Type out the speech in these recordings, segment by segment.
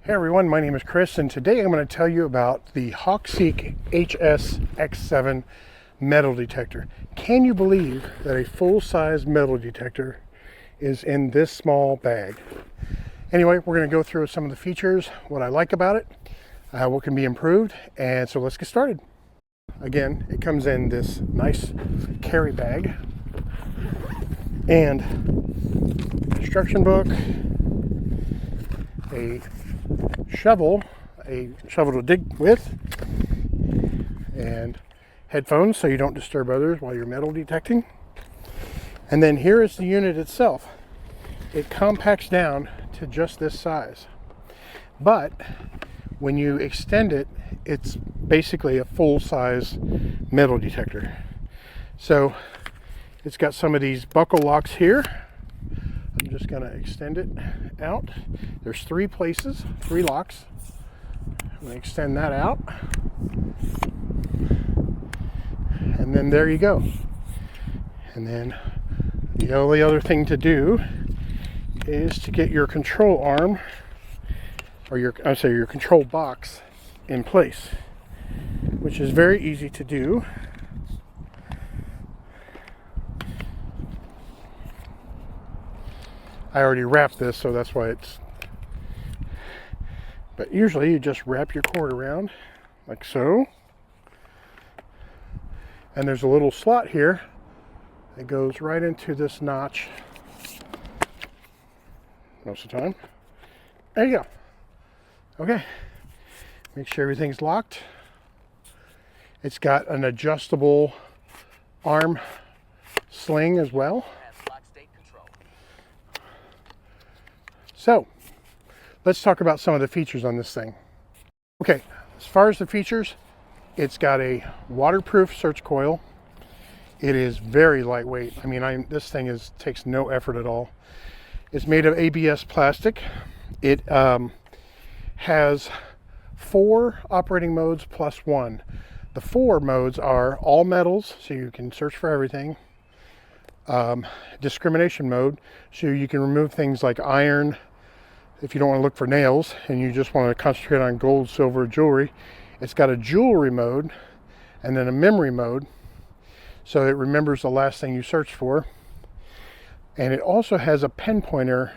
Hey everyone, my name is Chris, and today I'm going to tell you about the Hawkseek HS-X7 metal detector. Can you believe that a full-size metal detector is in this small bag? Anyway, we're going to go through some of the features, what I like about it, what can be improved, and so let's get started. Again, it comes in this nice carry bag and instruction book, a shovel to dig with, and headphones so you don't disturb others while you're metal detecting. And then here is the unit itself. It compacts down to just this size, but when you extend it, it's basically a full-size metal detector. So it's got some of these buckle locks here. I'm just going to extend it out. There's three places, three locks. I'm going to extend that out. And then there you go. And then the only other thing to do is to get your control arm, or your control box in place, which is very easy to do. I already wrapped this, so that's why it's, but usually you just wrap your cord around like so, and there's a little slot here that goes right into this notch most of the time. There you go. Okay, make sure everything's locked. It's got an adjustable arm sling as well. So let's talk about some of the features on this thing. Okay, as far as the features, it's got a waterproof search coil. It is very lightweight. I mean, this thing takes no effort at all. It's made of ABS plastic. It has 4 operating modes plus 1. The 4 modes are all metals, so you can search for everything. Discrimination mode, so you can remove things like iron if you don't want to look for nails and you just want to concentrate on gold, silver, jewelry. It's got a jewelry mode and then a memory mode, so it remembers the last thing you searched for. And it also has a pinpointer.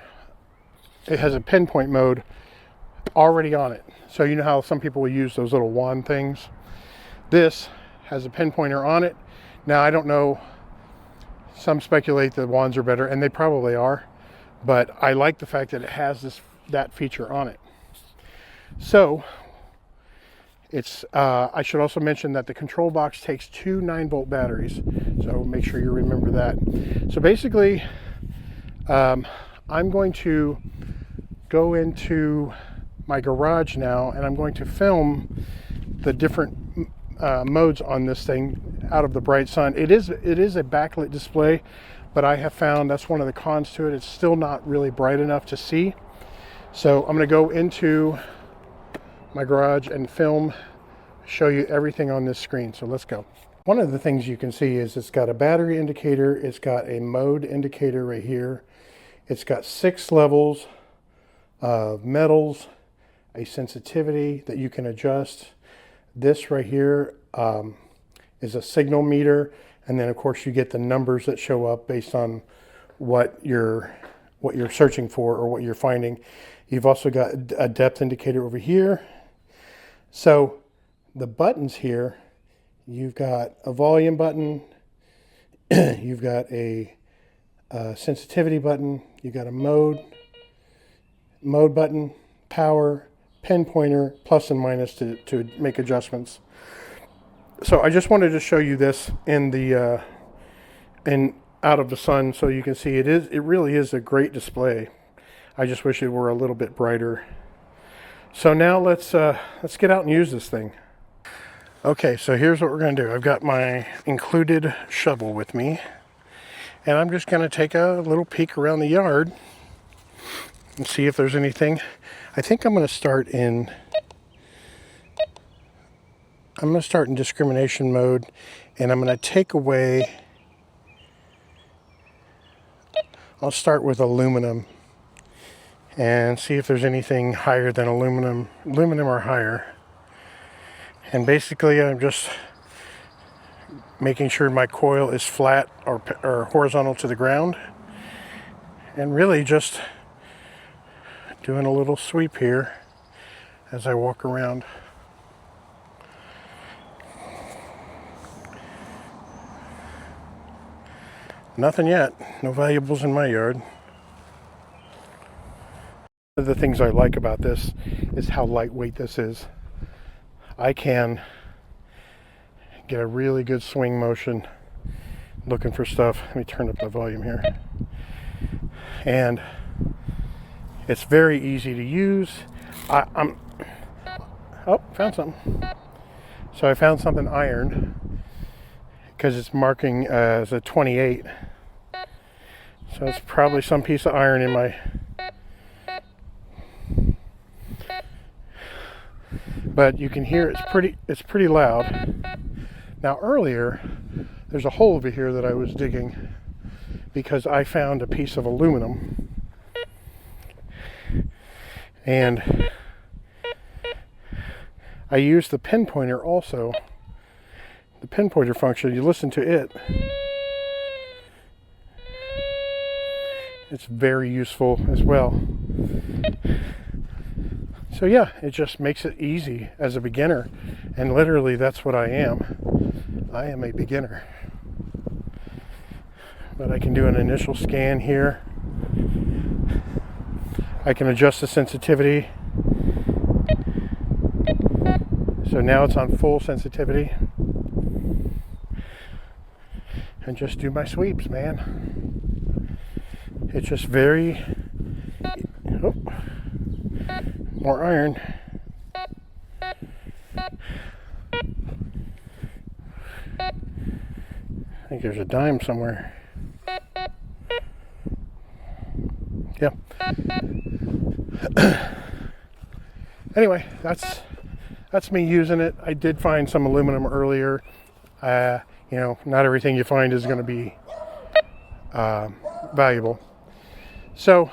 It has a pinpoint mode already on it. So you know how some people will use those little wand things? This has a pinpointer on it. Now, I don't know, some speculate that wands are better, and they probably are, but I like the fact that it has that feature on it. So it's I should also mention that the control box takes 2 9-volt batteries, so make sure you remember that. So basically, I'm going to go into my garage now, and I'm going to film the different modes on this thing out of the bright sun. It is a backlit display, but I have found that's one of the cons to it. It's still not really bright enough to see. So I'm going to go into my garage and film, show you everything on this screen. So let's go. One of the things you can see is it's got a battery indicator. It's got a mode indicator right here. It's got 6 levels of metals, a sensitivity that you can adjust. This right here is a signal meter, and then of course you get the numbers that show up based on what you're searching for or what you're finding. You've also got a depth indicator over here. So the buttons here, you've got a volume button, you've got a sensitivity button, you've got a mode button, power, pinpointer, plus and minus to make adjustments. So I just wanted to show you this in out of the sun, so you can see it really is a great display. I just wish it were a little bit brighter. So now let's get out and use this thing. Okay, so here's what we're going to do. I've got my included shovel with me, and I'm just going to take a little peek around the yard and see if there's anything. I think I'm going to start in discrimination mode, and I'm going to take away, I'll start with aluminum, and see if there's anything higher than aluminum or higher. And basically I'm just making sure my coil is flat or horizontal to the ground, and really just doing a little sweep here as I walk around. Nothing yet. No valuables in my yard. One of the things I like about this is how lightweight this is. I can get a really good swing motion looking for stuff. Let me turn up the volume here. And it's very easy to use. Oh, found something. So I found something iron because it's marking as a 28. So it's probably some piece of iron in my... But you can hear it's pretty loud. Now earlier, there's a hole over here that I was digging because I found a piece of aluminum. And I used the pinpointer also. The pinpointer function, you listen to it. It's very useful as well. So yeah, it just makes it easy as a beginner. And literally that's what I am. I am a beginner. But I can do an initial scan here. I can adjust the sensitivity. So now it's on full sensitivity. And just do my sweeps, man. It's just very... Oh, more iron. I think there's a dime somewhere. Yeah. Anyway, that's me using it. I did find some aluminum earlier. You know, not everything you find is going to be valuable. So,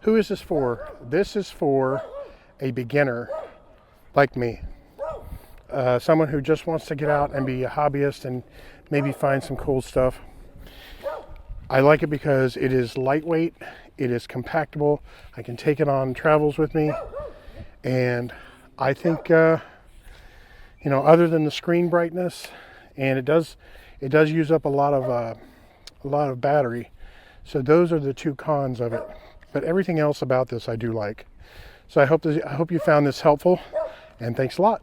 who is this for? This is for a beginner like me. Someone who just wants to get out and be a hobbyist and maybe find some cool stuff. I like it because it is lightweight, it is compactable, I can take it on travels with me, and I think, you know, other than the screen brightness, and it does use up a lot of battery, so those are the two cons of it. But everything else about this I do like. So I hope you found this helpful, and thanks a lot.